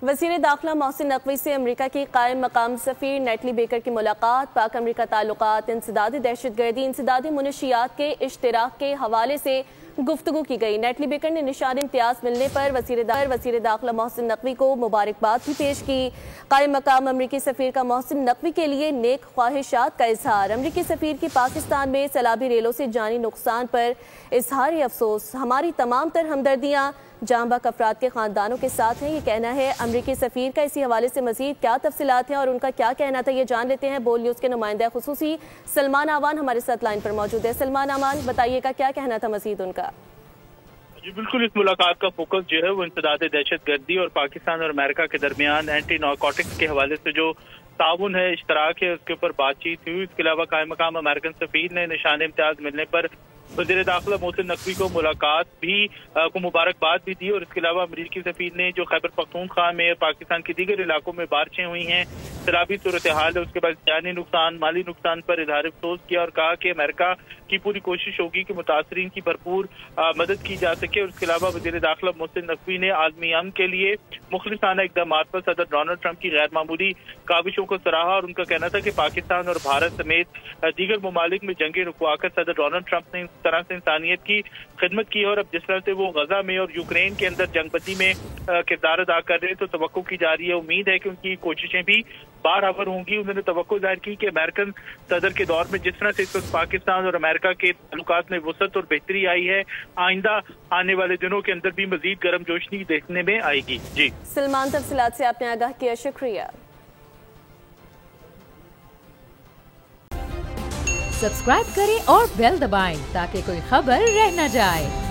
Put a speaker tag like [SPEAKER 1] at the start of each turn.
[SPEAKER 1] वज़ीर दाखिला मोहसिन नकवी से अमरीका की कायम मकाम सफ़ीर नेटली बेकर की मुलाकात। पाक अमरीका ताल्लुकात, इंसदादी दहशतगर्दी, इंसदादी मुनशियात के इश्तराक के हवाले से गुफ्तगू की गई। नेटली बेकर ने निशान इम्तियाज मिलने पर वज़ीर दाखिला मोहसिन नकवी को मुबारकबाद भी पेश की। कायम मकाम अमरीकी सफ़ीर का मोहसिन नकवी के लिए नेक ख्वाहिशात का इजहार। अमरीकी सफ़ीर की पाकिस्तान में सैलाबी रेलों से जानी नुकसान पर इजहार अफसोस। हमारी तमाम तर हमदर्दियाँ जांबाक अफराद के खानदानों के साथ हैं, ये कहना है अमरीकी सफ़ीर का। इसी हवाले से मजीद क्या तफसीलात हैं और उनका क्या कहना था, ये जान लेते हैं। बोल न्यूज़ के नुमाइंदा खुसूसी सलमान आवान हमारे साथ लाइन पर मौजूद है। सलमान आवान, बताइएगा क्या कहना था मजीद उनका।
[SPEAKER 2] जी बिल्कुल, इस मुलाकात का फोकस जो है वो इंसदाद दहशतगर्दी और पाकिस्तान और अमेरिका के दरमियान एंटी नारकोटिक्स के हवाले से जो ताउन है, इश्तराक है, उसके ऊपर बातचीत हुई। इसके अलावा कायम मकाम अमेरिकन सफ़ीर ने निशान इम्तियाज मिलने पर वज़ीर दाखिला मोहसिन नकवी को मुलाकात भी को मुबारकबाद भी दी। और इसके अलावा अमरीकी सफ़ीर ने जो खैबर पख्तूनख्वा में पाकिस्तान के दीगर इलाकों में बारिशें हुई हैं, सैलाबी सूरत हाल है, उसके बाद जानी नुकसान, माली नुकसान पर इज़हार अफसोस किया और कहा कि अमेरिका की पूरी कोशिश होगी कि मुतासरीन की भरपूर मदद की जा सके। और इसके अलावा वज़ीर दाखिला मोहसिन नकवी ने आलमी अमन के लिए मुखलिसाना इक़दाम पर सदर डोनाल्ड ट्रंप की गैर मामूली काविशों को सराहा। और उनका कहना था कि पाकिस्तान और भारत समेत दीगर ममालिक में जंगें रुकवाकर सदर डोनाल्ड ट्रंप ने इस तरह से इंसानियत की खिदमत की है और अब जिस तरह से वो गजा में और यूक्रेन के अंदर जंगबंदी में किरदार अदा कर रहे हैं, तो तवक्को की जा रही है, उम्मीद है कि उनकी कोशिशें भी बारआवर होंगी। उन्होंने तवक्को जाहिर की कि अमेरिकन सदर के दौर में जिस तरह से इस वक्त पाकिस्तान और अमेरिका के ताल्लुकात में वसअत और बेहतरी आई है, आइंदा आने वाले दिनों के अंदर भी मजीद गर्मजोशी देखने में आएगी। जी
[SPEAKER 1] सलमान, तफसीलात से आपने आगाह किया, शुक्रिया।
[SPEAKER 3] सब्सक्राइब करें और बेल दबाएं ताकि कोई खबर रह न जाए।